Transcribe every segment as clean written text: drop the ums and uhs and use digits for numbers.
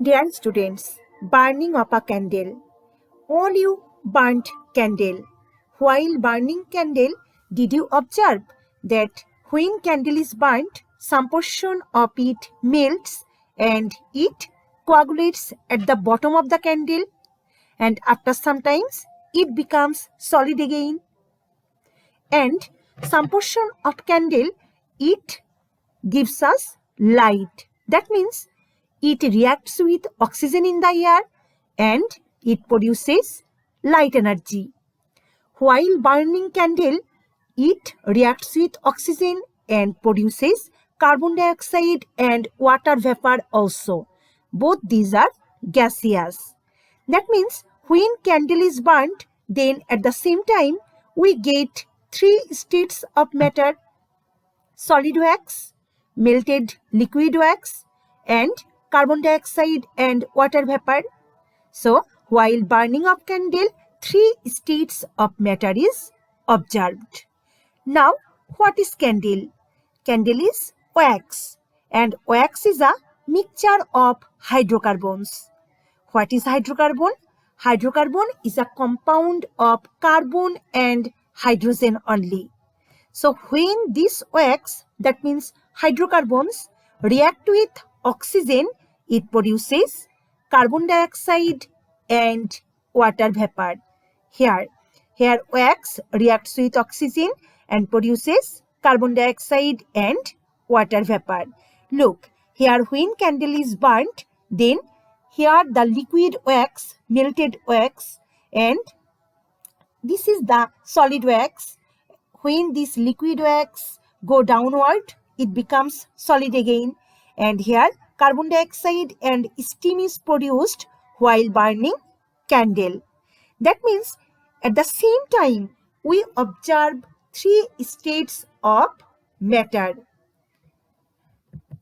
Dear students, burning of a candle. All you burnt candle. While burning candle, did you observe that when candle is burnt, some portion of it melts and it coagulates at the bottom of the candle, and after some times it becomes solid again. And some portion of candle, it gives us light. That means it reacts with oxygen in the air and it produces light energy. While burning candle, it reacts with oxygen and produces carbon dioxide and water vapor also. Both these are gaseous. That means when candle is burnt, then at the same time we get three states of matter: solid wax, melted liquid wax, and carbon dioxide and water vapor. So, while burning of candle, three states of matter is observed. Now, what is candle? Candle is wax, and wax is a mixture of hydrocarbons. What is hydrocarbon? Hydrocarbon is a compound of carbon and hydrogen only. So when this wax, that means hydrocarbons, react with oxygen, it produces carbon dioxide and water vapor. Here wax reacts with oxygen and produces carbon dioxide and water vapor. Look, here when candle is burnt, then here the liquid wax, melted wax, and this is the solid wax. When this liquid wax go downward, it becomes solid again. And here carbon dioxide and steam is produced while burning candle. That means at the same time we observe three states of matter.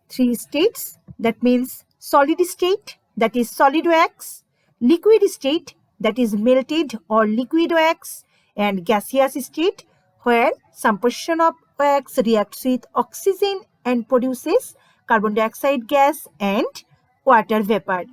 Three states, that means solid state, that is solid wax, liquid state, that is melted or liquid wax, and gaseous state, where some portion of wax reacts with oxygen and produces carbon dioxide gas and water vapor.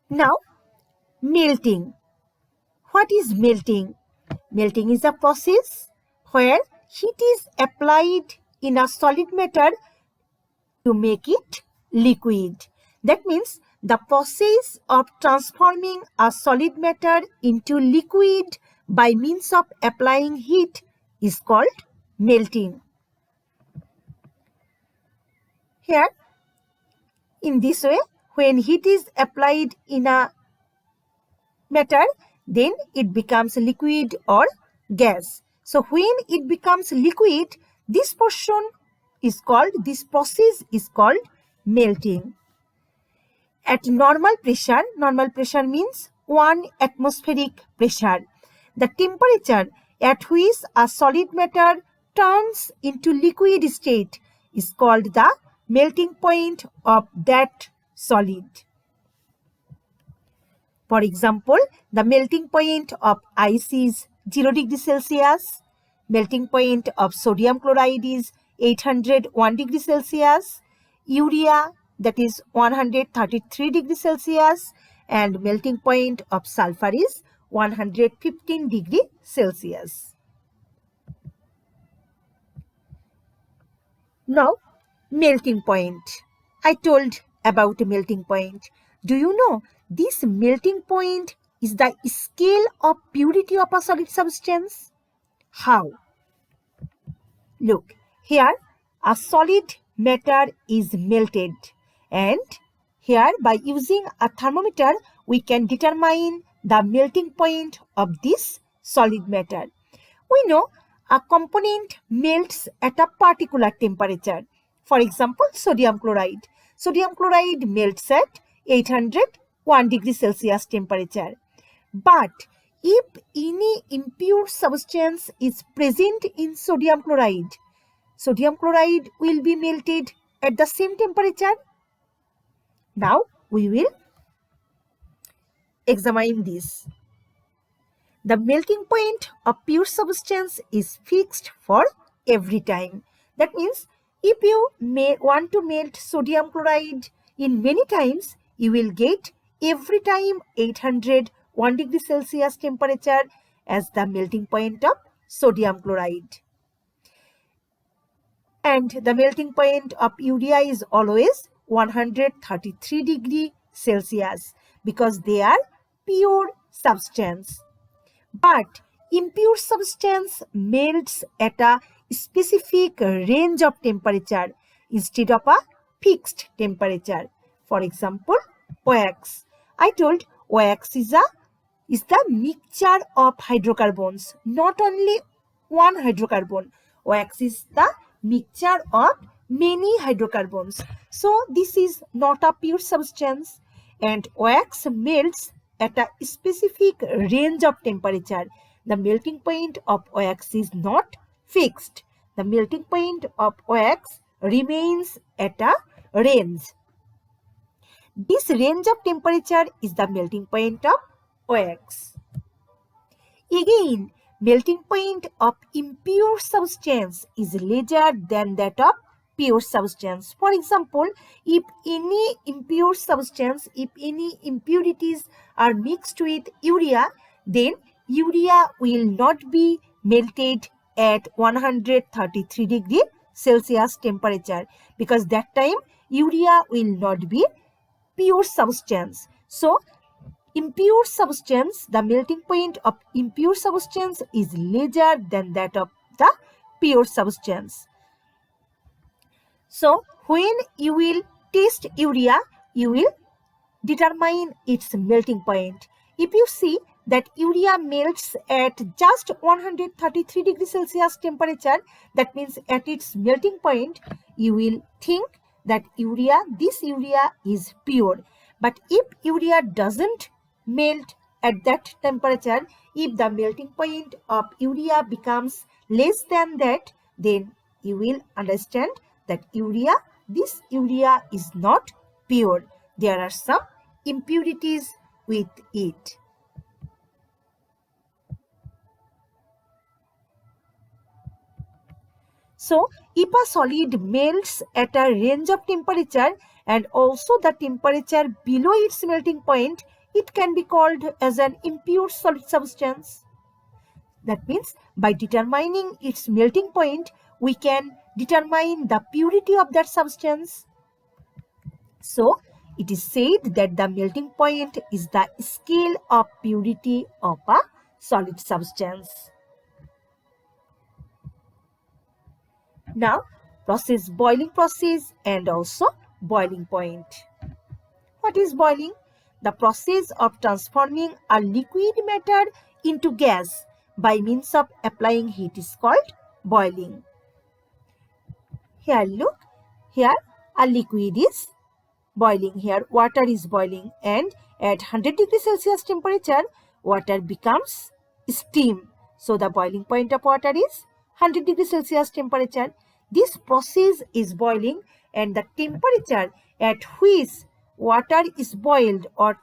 Now, melting. What is melting? Melting is a process where heat is applied in a solid matter to make it liquid. That means the process of transforming a solid matter into liquid by means of applying heat is called melting. Here, in this way, when heat is applied in a matter, then it becomes liquid or gas. So when it becomes liquid, this process is called melting. At normal pressure means 1 atmospheric pressure, the temperature at which a solid matter turns into liquid state is called the melting point of that solid. For example, the melting point of ice is 0 degrees Celsius, melting point of sodium chloride is 801 degrees Celsius, urea, that is 133 degrees Celsius, and melting point of sulfur is 115 degrees Celsius. Now, melting point. I told about a melting point. Do you know this melting point is the scale of purity of a solid substance? How? Look, here a solid matter is melted, and here by using a thermometer we can determine the melting point of this solid matter. We know a component melts at a particular temperature. For example, sodium chloride. Sodium chloride melts at 801 degrees Celsius temperature. But if any impure substance is present in sodium chloride will be melted at the same temperature. Now we will examine this. The melting point of pure substance is fixed for every time. That means if you want to melt sodium chloride in many times, you will get every time 801 degree Celsius temperature as the melting point of sodium chloride. And the melting point of urea is always 133 degree Celsius because they are pure substance. But impure substance melts at a specific range of temperature instead of a fixed temperature. For example, wax. I told wax is the mixture of hydrocarbons, not only one hydrocarbon. Wax is the mixture of many hydrocarbons. So this is not a pure substance, and wax melts at a specific range of temperature. The melting point of wax is not fixed. The melting point of wax remains at a range. This range of temperature is the melting point of wax. Again, melting point of impure substance is larger than that of pure substance. For example, if any impure substance, if any impurities are mixed with urea, then urea will not be melted at 133 degree Celsius temperature because that time urea will not be pure substance. So, impure substance, the melting point of impure substance is larger than that of the pure substance. So, when you will test urea, you will determine its melting point. If you see that urea melts at just 133 degrees Celsius temperature, that means at its melting point, you will think that this urea is pure. But if urea doesn't melt at that temperature, if the melting point of urea becomes less than that, then you will understand that this urea is not pure. There are some impurities with it. So, if a solid melts at a range of temperature and also the temperature below its melting point, it can be called as an impure solid substance. That means by determining its melting point, we can determine the purity of that substance. So, it is said that the melting point is the scale of purity of a solid substance. Now, boiling process and also boiling point. What is boiling? The process of transforming a liquid matter into gas by means of applying heat is called boiling. Here look, here a liquid is boiling, here water is boiling, and at 100 degrees Celsius temperature, water becomes steam. So the boiling point of water is 100 degrees Celsius temperature. This process is boiling, and the temperature at which water is boiled or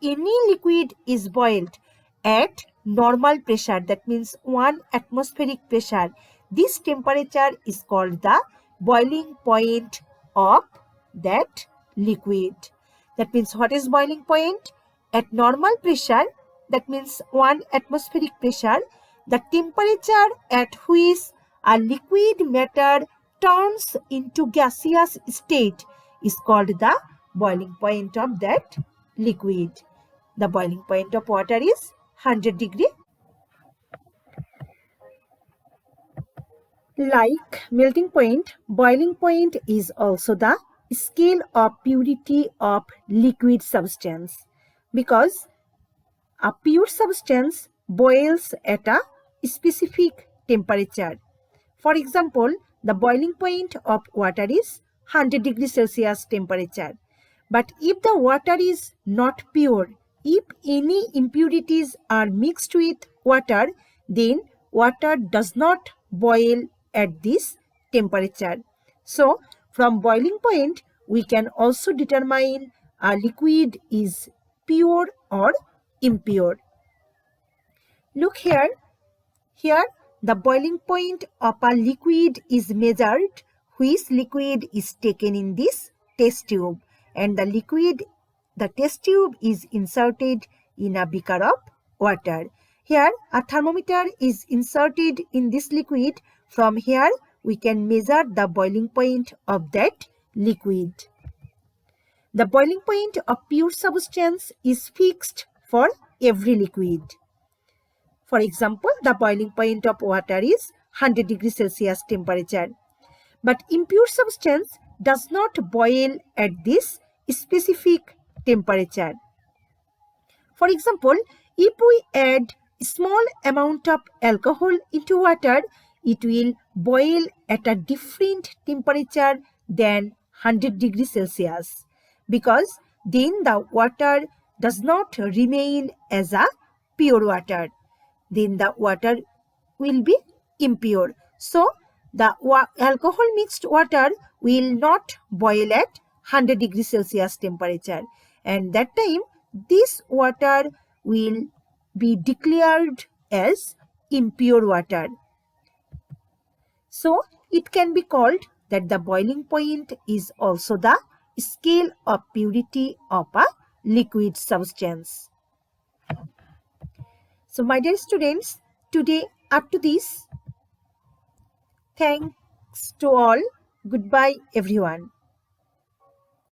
any liquid is boiled at normal pressure, that means 1 atmospheric pressure. This temperature is called the boiling point of that liquid. That means what is boiling point? At normal pressure, that means 1 atmospheric pressure, the temperature at which a liquid matter turns into gaseous state is called the boiling point of that liquid. The boiling point of water is 100 degree. Like melting point, boiling point is also the scale of purity of liquid substance because a pure substance boils at a specific temperature. For example, the boiling point of water is 100 degrees Celsius temperature. But if the water is not pure, If any impurities are mixed with water, then water does not boil at this temperature. So, from boiling point, we can also determine a liquid is pure or impure. Look here. Here, the boiling point of a liquid is measured, which liquid is taken in this test tube, and the test tube is inserted in a beaker of water. Here, a thermometer is inserted in this liquid. From here, we can measure the boiling point of that liquid. The boiling point of pure substance is fixed for every liquid. For example, the boiling point of water is 100 degrees Celsius temperature. But impure substance does not boil at this specific temperature. For example, if we add a small amount of alcohol into water, it will boil at a different temperature than 100 degrees Celsius, because then the water does not remain as a pure water. Then the water will be impure. So, the alcohol mixed water will not boil at 100 degrees Celsius temperature, and that time this water will be declared as impure water. So, it can be called that the boiling point is also the scale of purity of a liquid substance. So, my dear students, today up to this. Thanks to all. Goodbye, everyone.